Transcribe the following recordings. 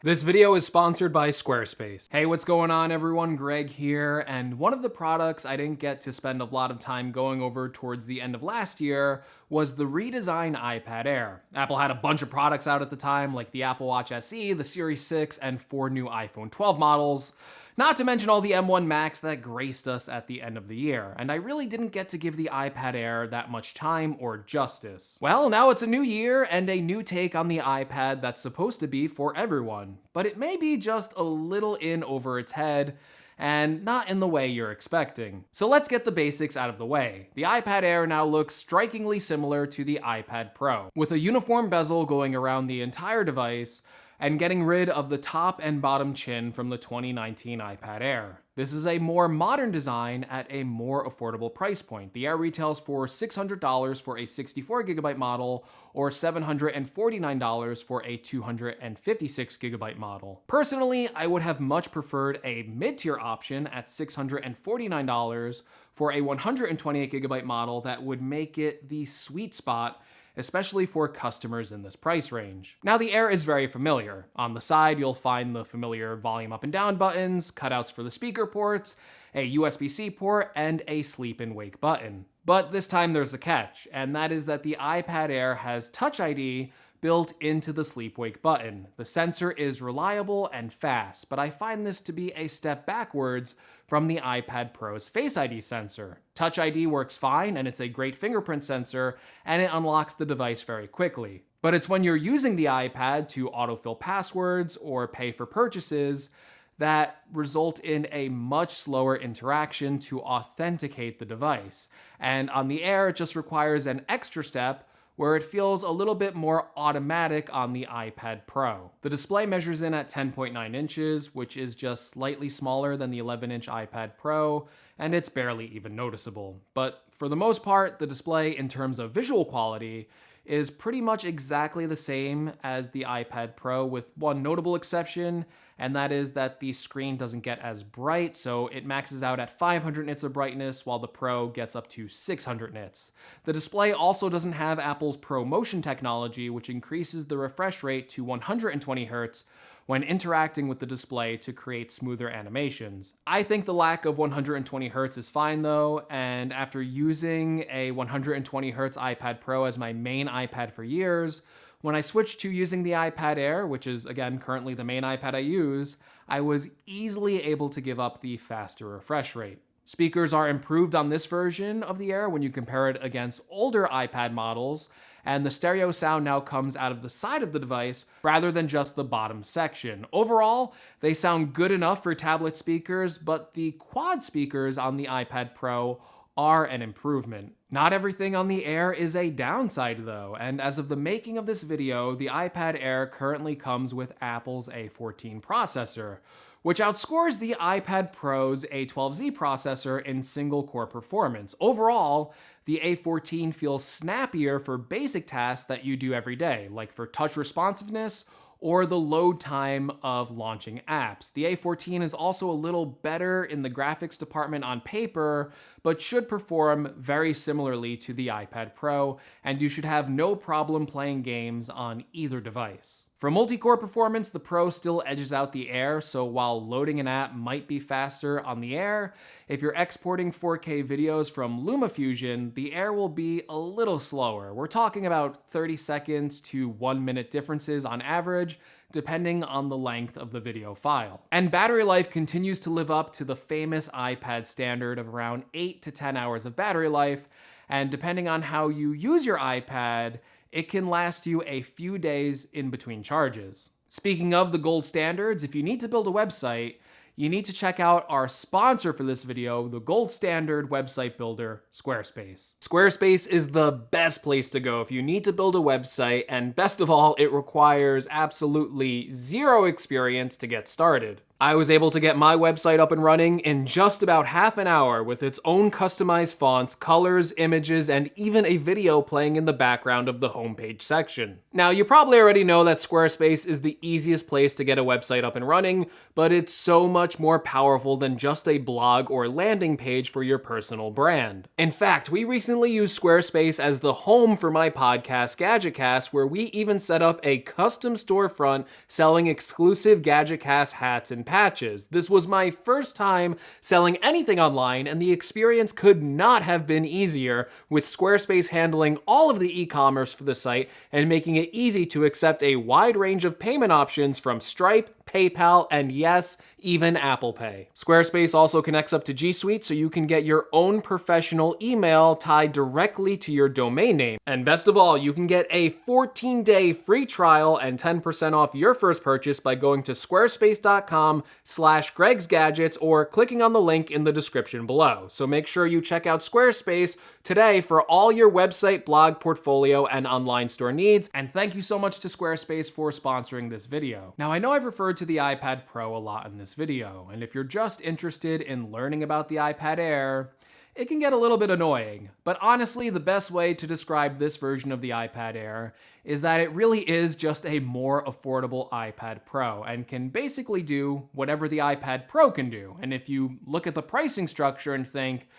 This video is sponsored by Squarespace. Hey, what's going on everyone? Greg here, and one of the products I didn't get to spend a lot of time going over towards the end of last year was the redesigned iPad Air. Apple had a bunch of products out at the time, like the Apple Watch SE, the Series 6, and 4 new iPhone 12 models. Not to mention all the M1 Macs that graced us at the end of the year, and I really didn't get to give the iPad Air that much time or justice. Well, now it's a new year and a new take on the iPad that's supposed to be for everyone, but it may be just a little in over its head, and not in the way you're expecting. So let's get the basics out of the way. The iPad Air now looks strikingly similar to the iPad Pro, with a uniform bezel going around the entire device, and getting rid of the top and bottom chin from the 2019 iPad Air. This is a more modern design at a more affordable price point. The Air retails for $600 for a 64GB model, or $749 for a 256GB model. Personally, I would have much preferred a mid-tier option at $649 for a 128GB model that would make it the sweet spot, especially for customers in this price range. Now, the Air is very familiar. On the side, you'll find the familiar volume up and down buttons, cutouts for the speaker ports, a USB-C port, and a sleep and wake button. But this time there's a catch, and that is that the iPad Air has Touch ID built into the sleep-wake button. The sensor is reliable and fast, but I find this to be a step backwards from the iPad Pro's Face ID sensor. Touch ID works fine, and it's a great fingerprint sensor, and it unlocks the device very quickly. But it's when you're using the iPad to autofill passwords or pay for purchases that result in a much slower interaction to authenticate the device. And on the Air, it just requires an extra step where it feels a little bit more automatic on the iPad Pro. The display measures in at 10.9 inches, which is just slightly smaller than the 11-inch iPad Pro, and it's barely even noticeable. But for the most part, the display in terms of visual quality is pretty much exactly the same as the iPad Pro, with one notable exception, and that is that the screen doesn't get as bright, so it maxes out at 500 nits of brightness while the Pro gets up to 600 nits. The display also doesn't have Apple's ProMotion technology, which increases the refresh rate to 120 Hz when interacting with the display to create smoother animations. I think the lack of 120 Hz is fine though, and after using a 120 Hz iPad Pro as my main iPad for years, when I switched to using the iPad Air, which is again currently the main iPad I use, I was easily able to give up the faster refresh rate. Speakers are improved on this version of the Air when you compare it against older iPad models, and the stereo sound now comes out of the side of the device rather than just the bottom section. Overall, they sound good enough for tablet speakers, but the quad speakers on the iPad Pro are an improvement. Not everything on the Air is a downside though, and as of the making of this video, the iPad Air currently comes with Apple's A14 processor, which outscores the iPad Pro's A12Z processor in single-core performance. Overall, the A14 feels snappier for basic tasks that you do every day, like for touch responsiveness or the load time of launching apps. The A14 is also a little better in the graphics department on paper, but should perform very similarly to the iPad Pro, and you should have no problem playing games on either device. For multi-core performance, the Pro still edges out the Air, so while loading an app might be faster on the Air, if you're exporting 4K videos from LumaFusion, the Air will be a little slower. We're talking about 30 seconds to 1 minute differences on average, depending on the length of the video file. And battery life continues to live up to the famous iPad standard of around 8 to 10 hours of battery life, and depending on how you use your iPad, it can last you a few days in between charges. Speaking of the gold standards, if you need to build a website, you need to check out our sponsor for this video, the gold standard website builder, Squarespace. Squarespace is the best place to go if you need to build a website, and best of all, it requires absolutely zero experience to get started. I was able to get my website up and running in just about half an hour with its own customized fonts, colors, images, and even a video playing in the background of the homepage section. Now, you probably already know that Squarespace is the easiest place to get a website up and running, but it's so much more powerful than just a blog or landing page for your personal brand. In fact, we recently used Squarespace as the home for my podcast, GadgetCast, where we even set up a custom storefront selling exclusive GadgetCast hats and patches. This was my first time selling anything online, and the experience could not have been easier, with Squarespace handling all of the e-commerce for the site and making it easy to accept a wide range of payment options from Stripe, PayPal, and yes, even Apple Pay. Squarespace also connects up to G Suite, so you can get your own professional email tied directly to your domain name. And best of all, you can get a 14-day free trial and 10% off your first purchase by going to squarespace.com/GregsGadgets or clicking on the link in the description below. So make sure you check out Squarespace today for all your website, blog, portfolio, and online store needs. And thank you so much to Squarespace for sponsoring this video. Now, I know I've referred to the iPad Pro a lot in this video, and if you're just interested in learning about the iPad Air, it can get a little bit annoying. But honestly, the best way to describe this version of the iPad Air is that it really is just a more affordable iPad Pro and can basically do whatever the iPad Pro can do. And if you look at the pricing structure and think,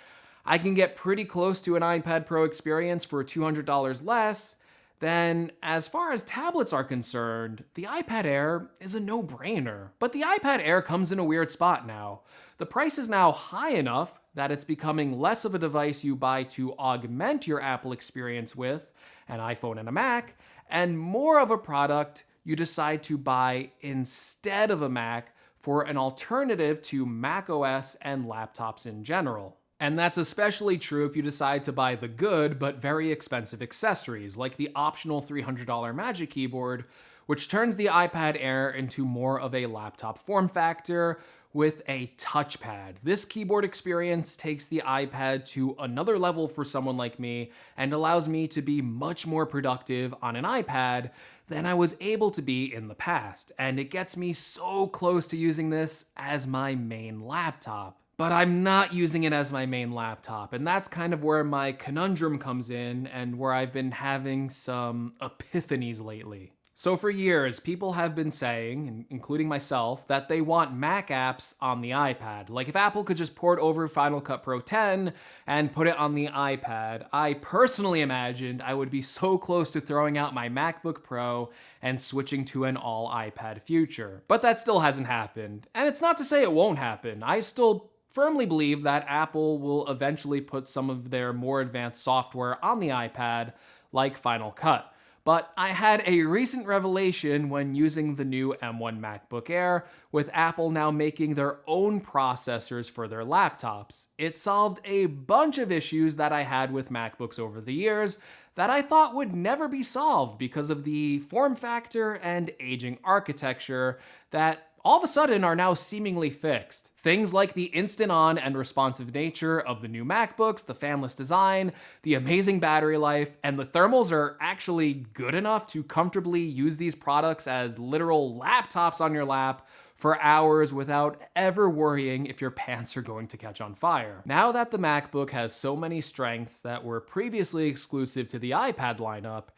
I can get pretty close to an iPad Pro experience for $200 less, then as far as tablets are concerned, the iPad Air is a no-brainer. But the iPad Air comes in a weird spot now. The price is now high enough that it's becoming less of a device you buy to augment your Apple experience with, an iPhone and a Mac, and more of a product you decide to buy instead of a Mac for an alternative to macOS and laptops in general. And that's especially true if you decide to buy the good but very expensive accessories, like the optional $300 Magic Keyboard, which turns the iPad Air into more of a laptop form factor with a touchpad. This keyboard experience takes the iPad to another level for someone like me and allows me to be much more productive on an iPad than I was able to be in the past. And it gets me so close to using this as my main laptop. But I'm not using it as my main laptop, and that's kind of where my conundrum comes in and where I've been having some epiphanies lately. So for years, people have been saying, including myself, that they want Mac apps on the iPad. Like if Apple could just port over Final Cut Pro 10 and put it on the iPad, I personally imagined I would be so close to throwing out my MacBook Pro and switching to an all iPad future. But that still hasn't happened. And it's not to say it won't happen. I still firmly believe that Apple will eventually put some of their more advanced software on the iPad, like Final Cut. But I had a recent revelation when using the new M1 MacBook Air, with Apple now making their own processors for their laptops. It solved a bunch of issues that I had with MacBooks over the years that I thought would never be solved because of the form factor and aging architecture that all of a sudden are now seemingly fixed. Things like the instant on and responsive nature of the new MacBooks, the fanless design, the amazing battery life, and the thermals are actually good enough to comfortably use these products as literal laptops on your lap for hours without ever worrying if your pants are going to catch on fire. Now that the MacBook has so many strengths that were previously exclusive to the iPad lineup,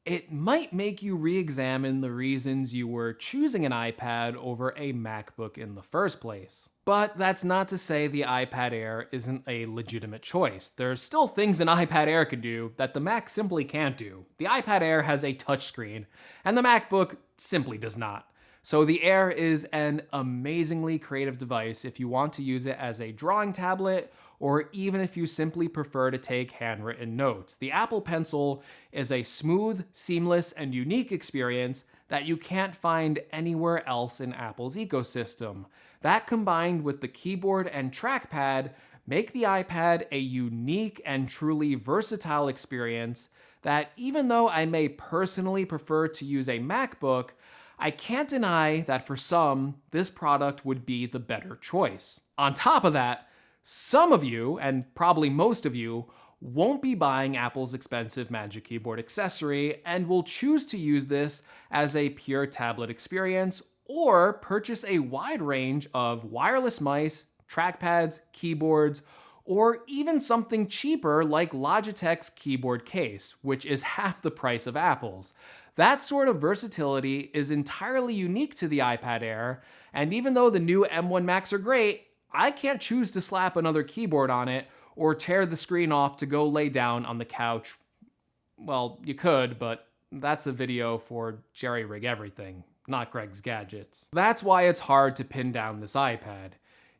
it might make you re-examine the reasons you were choosing an iPad over a MacBook in the first place. But that's not to say the iPad Air isn't a legitimate choice. There's still things an iPad Air can do that the Mac simply can't do. The iPad Air has a touchscreen, and the MacBook simply does not. So the Air is an amazingly creative device if you want to use it as a drawing tablet, or even if you simply prefer to take handwritten notes. The Apple Pencil is a smooth, seamless, and unique experience that you can't find anywhere else in Apple's ecosystem. That, combined with the keyboard and trackpad, make the iPad a unique and truly versatile experience that, even though I may personally prefer to use a MacBook, I can't deny that for some, this product would be the better choice. On top of that, some of you, and probably most of you, won't be buying Apple's expensive Magic Keyboard accessory and will choose to use this as a pure tablet experience or purchase a wide range of wireless mice, trackpads, keyboards, or even something cheaper like Logitech's keyboard case, which is half the price of Apple's. That sort of versatility is entirely unique to the iPad Air, and even though the new M1 Macs are great, I can't choose to slap another keyboard on it or tear the screen off to go lay down on the couch. Well, you could, but that's a video for Jerry Rig Everything, not Greg's Gadgets. That's why it's hard to pin down this iPad.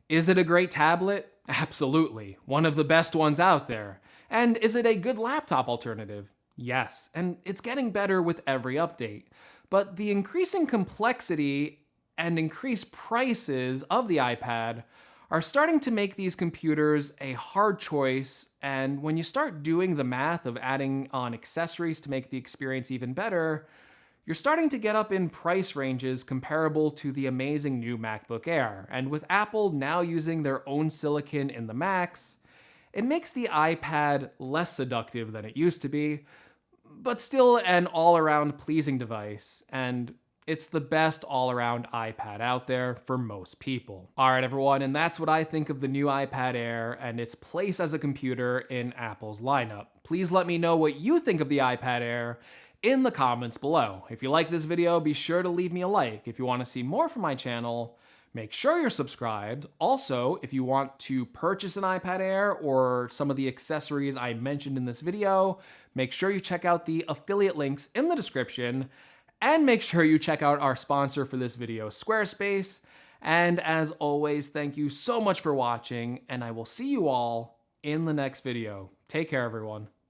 Is it a great tablet? Absolutely, one of the best ones out there. And is it a good laptop alternative? Yes, and it's getting better with every update. But the increasing complexity and increased prices of the iPad are starting to make these computers a hard choice, and when you start doing the math of adding on accessories to make the experience even better, you're starting to get up in price ranges comparable to the amazing new MacBook Air. And with Apple now using their own silicon in the Macs, it makes the iPad less seductive than it used to be, but still an all-around pleasing device, and it's the best all-around iPad out there for most people. All right, everyone, and that's what I think of the new iPad Air and its place as a computer in Apple's lineup. Please let me know what you think of the iPad Air in the comments below. If you like this video, be sure to leave me a like. If you want to see more from my channel, make sure you're subscribed. Also, if you want to purchase an iPad Air or some of the accessories I mentioned in this video, make sure you check out the affiliate links in the description. And make sure you check out our sponsor for this video, Squarespace. And as always, thank you so much for watching, and I will see you all in the next video. Take care, everyone.